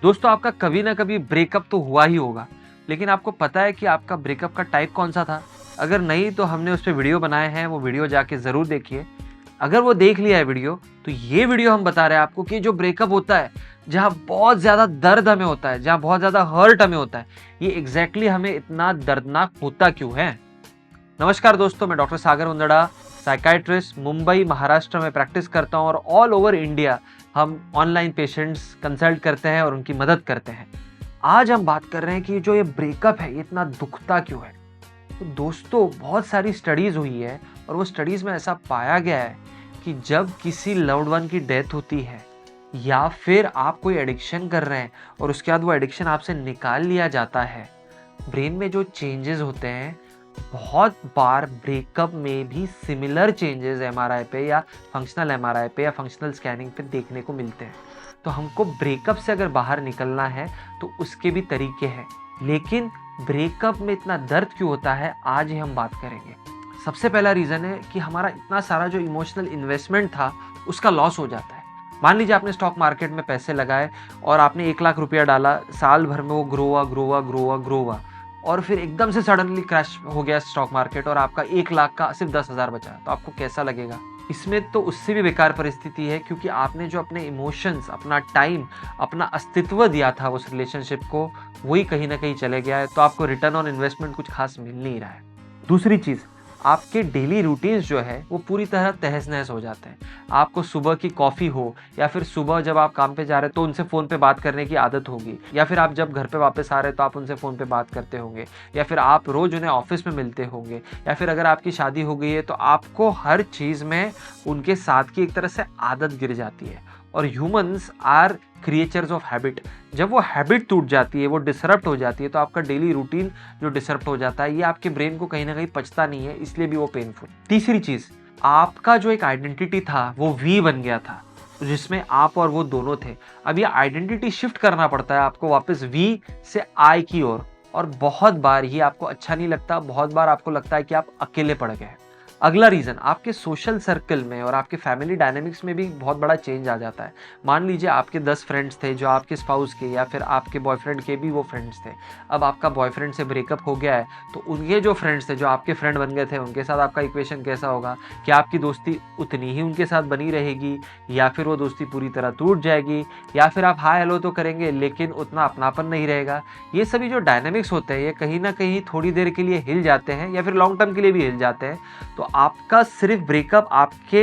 दोस्तों आपका कभी ना कभी ब्रेकअप तो हुआ ही होगा, लेकिन आपको पता है कि आपका ब्रेकअप का टाइप कौन-सा था? अगर नहीं तो हमने उस पे वीडियो बनाए हैं, वो वीडियो जाके ज़रूर देखिए। अगर वो देख लिया है वीडियो, तो ये वीडियो हम बता रहे हैं आपको कि जो ब्रेकअप होता है, जहाँ बहुत ज़्यादा दर्द हमें होता है, जहाँ बहुत ज़्यादा हर्ट हमें होता है, ये एग्ज़ैक्टली हमें इतना दर्दनाक होता क्यों है? नमस्कार दोस्तों, मैं डॉक्टर सागर उंदड़ा, साइकियाट्रिस्ट, मुंबई, महाराष्ट्र में प्रैक्टिस करता हूँ और ऑल ओवर इंडिया हम ऑनलाइन पेशेंट्स कंसल्ट करते हैं और उनकी मदद करते हैं। आज हम बात कर रहे हैं कि जो ये ब्रेकअप है, ये इतना दुखता क्यों है? तो दोस्तों बहुत सारी स्टडीज़ हुई है और वो स्टडीज़ में ऐसा पाया गया है कि जब किसी लव्ड वन की डेथ होती है या फिर आप कोई एडिक्शन कर रहे हैं और उसके बाद वो एडिक्शन आपसे निकाल लिया जाता है, ब्रेन में जो चेंजेस होते हैं बहुत बार ब्रेकअप में भी सिमिलर चेंजेस एमआरआई पे या फंक्शनल एमआरआई पे या फंक्शनल स्कैनिंग पे देखने को मिलते हैं। तो हमको ब्रेकअप से अगर बाहर निकलना है तो उसके भी तरीके हैं, लेकिन ब्रेकअप में इतना दर्द क्यों होता है आज ही हम बात करेंगे। सबसे पहला रीज़न है कि हमारा इतना सारा जो इमोशनल इन्वेस्टमेंट था उसका लॉस हो जाता है। मान लीजिए आपने स्टॉक मार्केट में पैसे लगाए और आपने 1 लाख रुपया डाला, साल भर में वो ग्रो हुआ ग्रो हुआ ग्रो हुआ ग्रो हुआ और फिर एकदम से सडनली क्रैश हो गया स्टॉक मार्केट और आपका 1 लाख का सिर्फ 10,000 बचा, तो आपको कैसा लगेगा? इसमें तो उससे भी बेकार परिस्थिति है, क्योंकि आपने जो अपने इमोशंस, अपना टाइम, अपना अस्तित्व दिया था उस रिलेशनशिप को, वही कहीं ना कहीं चले गया है। तो आपको रिटर्न ऑन इन्वेस्टमेंट कुछ खास मिल नहीं रहा है। दूसरी चीज़, आपके डेली रूटीन्स जो है वो पूरी तरह तहस-नहस हो जाते हैं। आपको सुबह की कॉफ़ी हो या फिर सुबह जब आप काम पे जा रहे हैं तो उनसे फ़ोन पे बात करने की आदत होगी, या फिर आप जब घर पे वापस आ रहे हैं तो आप उनसे फ़ोन पे बात करते होंगे, या फिर आप रोज़ उन्हें ऑफ़िस में मिलते होंगे, या फिर अगर आपकी शादी हो गई है तो आपको हर चीज़ में उनके साथ की एक तरह से आदत गिर जाती है। और humans are creatures of habit. जब वो हैबिट टूट जाती है, वो डिसरप्ट हो जाती है, तो आपका डेली रूटीन जो डिसरप्ट हो जाता है, ये आपके ब्रेन को कहीं ना कहीं पचता नहीं है, इसलिए भी वो पेनफुल। तीसरी चीज़, आपका जो एक आइडेंटिटी था वो वी बन गया था, जिसमें आप और वो दोनों थे। अब ये आइडेंटिटी शिफ्ट करना पड़ता है आपको वापस वी से आई की ओर, और बहुत बार ये आपको अच्छा नहीं लगता, बहुत बार आपको लगता है कि आप अकेले पड़ गए। अगला रीज़न, आपके सोशल सर्कल में और आपके फैमिली डायनामिक्स में भी बहुत बड़ा चेंज आ जाता है। मान लीजिए आपके 10 फ्रेंड्स थे जो आपके स्पाउस के या फिर आपके बॉयफ्रेंड के भी वो फ्रेंड्स थे। अब आपका बॉयफ्रेंड से ब्रेकअप हो गया है, तो उनके जो फ्रेंड्स थे जो आपके फ्रेंड बन गए थे, उनके साथ आपका इक्वेशन कैसा होगा? क्या आपकी दोस्ती उतनी ही उनके साथ बनी रहेगी, या फिर वो दोस्ती पूरी तरह टूट जाएगी, या फिर आप हाय हेलो तो करेंगे लेकिन उतना अपनापन नहीं रहेगा? ये सभी जो डायनामिक्स होते हैं ये कहीं ना कहीं थोड़ी देर के लिए हिल जाते हैं या फिर लॉन्ग टर्म के लिए भी हिल जाते हैं। तो आपका सिर्फ ब्रेकअप आपके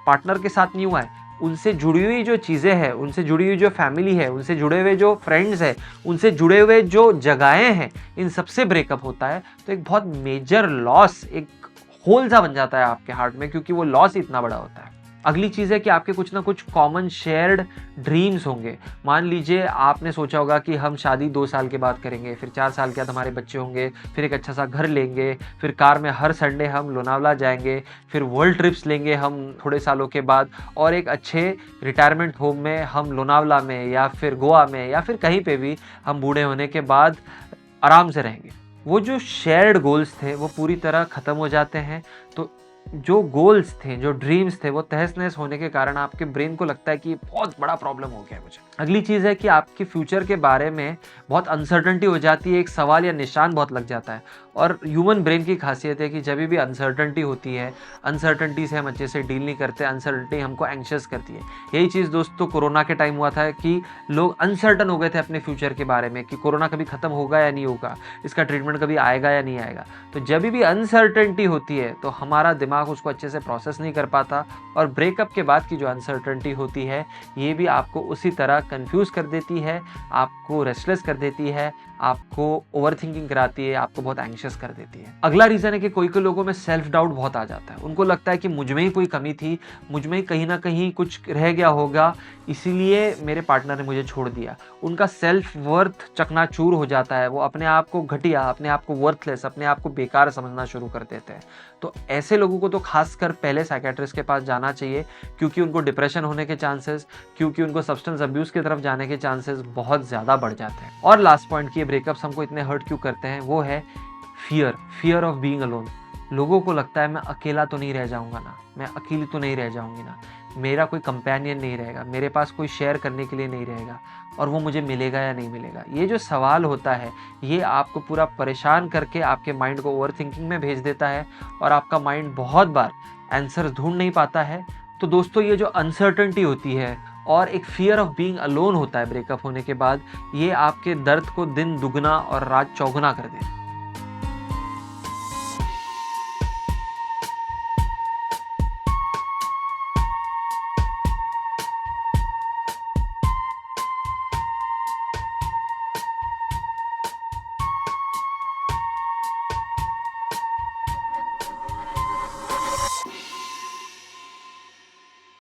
पार्टनर के साथ नहीं हुआ है, उनसे जुड़ी हुई जो चीज़ें हैं, उनसे जुड़ी हुई जो फैमिली है, उनसे जुड़े हुए जो फ्रेंड्स हैं, उनसे जुड़े हुए जो जगहें हैं, इन सबसे ब्रेकअप होता है। तो एक बहुत मेजर लॉस, एक होल सा बन जाता है आपके हार्ट में, क्योंकि वो लॉस इतना बड़ा होता है। अगली चीज़ है कि आपके कुछ ना कुछ कॉमन शेयर्ड ड्रीम्स होंगे। मान लीजिए आपने सोचा होगा कि हम शादी 2 साल के बाद करेंगे, फिर 4 साल के बाद हमारे बच्चे होंगे, फिर एक अच्छा सा घर लेंगे, फिर कार में हर संडे हम लोनावला जाएंगे, फिर वर्ल्ड ट्रिप्स लेंगे हम थोड़े सालों के बाद, और एक अच्छे रिटायरमेंट होम में हम लोनावला में या फिर गोवा में या फिर कहीं पे भी हम बूढ़े होने के बाद आराम से रहेंगे। वो जो शेयर्ड गोल्स थे वो पूरी तरह ख़त्म हो जाते हैं। तो जो गोल्स थे, जो ड्रीम्स थे, वो तहस-नहस होने के कारण आपके ब्रेन को लगता है कि बहुत बड़ा प्रॉब्लम हो गया है मुझे। अगली चीज़ है कि आपके फ्यूचर के बारे में बहुत अनसर्टेनिटी हो जाती है, एक सवाल या निशान बहुत लग जाता है। और ह्यूमन ब्रेन की खासियत है कि जब भी अनसर्टेनिटी होती है, अनसर्टेनिटी से हम अच्छे से डील नहीं करते, अनसर्टेनिटी हमको एंग्शियस करती है। यही चीज़ दोस्तों कोरोना के टाइम हुआ था कि लोग अनसर्टेन हो गए थे अपने फ्यूचर के बारे में कि कोरोना कभी ख़त्म होगा या नहीं होगा, इसका ट्रीटमेंट कभी आएगा या नहीं आएगा। तो जब भी अनसर्टेनिटी होती है तो हमारा दिमाग उसको अच्छे से प्रोसेस नहीं कर पाता, और ब्रेकअप के बाद की जो अनसर्टेनिटी होती है ये भी आपको उसी तरह कंफ्यूज कर देती है, आपको रेस्टलेस कर देती है, आपको ओवरथिंकिंग कराती है, आपको बहुत एंग्शियस कर देती है। अगला रीज़न है कि कोई लोगों में सेल्फ डाउट बहुत आ जाता है। उनको लगता है कि मुझ में ही कोई कमी थी, मुझ में ही कहीं ना कहीं कुछ रह गया होगा, इसीलिए मेरे पार्टनर ने मुझे छोड़ दिया। उनका सेल्फ वर्थ चकनाचूर हो जाता है, वो अपने आप को घटिया, अपने आप को वर्थलेस, अपने आप को बेकार समझना शुरू कर देते हैं। तो ऐसे लोगों को तो खासकर पहले साइकियाट्रिस्ट के पास जाना चाहिए, क्योंकि उनको डिप्रेशन होने के चांसेस, क्योंकि उनको सब्सटेंस अब्यूज़ की तरफ जाने के चांसेस बहुत ज़्यादा बढ़ जाते हैं। और लास्ट पॉइंट कि ये ब्रेकअप्स हमको इतने हर्ट क्यों करते हैं, वो है फियर ऑफ बीइंग अलोन। लोगों को लगता है मैं अकेला तो नहीं रह जाऊंगा ना, मैं अकेली तो नहीं रह जाऊंगी ना, मेरा कोई कंपेनियन नहीं रहेगा, मेरे पास कोई शेयर करने के लिए नहीं रहेगा। और वो मुझे मिलेगा या नहीं मिलेगा। ये जो सवाल होता है ये आपको पूरा परेशान करके आपके माइंड को ओवरथिंकिंग में भेज देता है और आपका माइंड बहुत बार आंसर ढूंढ नहीं पाता है। तो दोस्तों ये जो अनसर्टेनिटी होती है और एक फियर ऑफ बीइंग अलोन होता है ब्रेकअप होने के बाद, ये आपके दर्द को दिन दुगना और रात चौगुना कर देता है।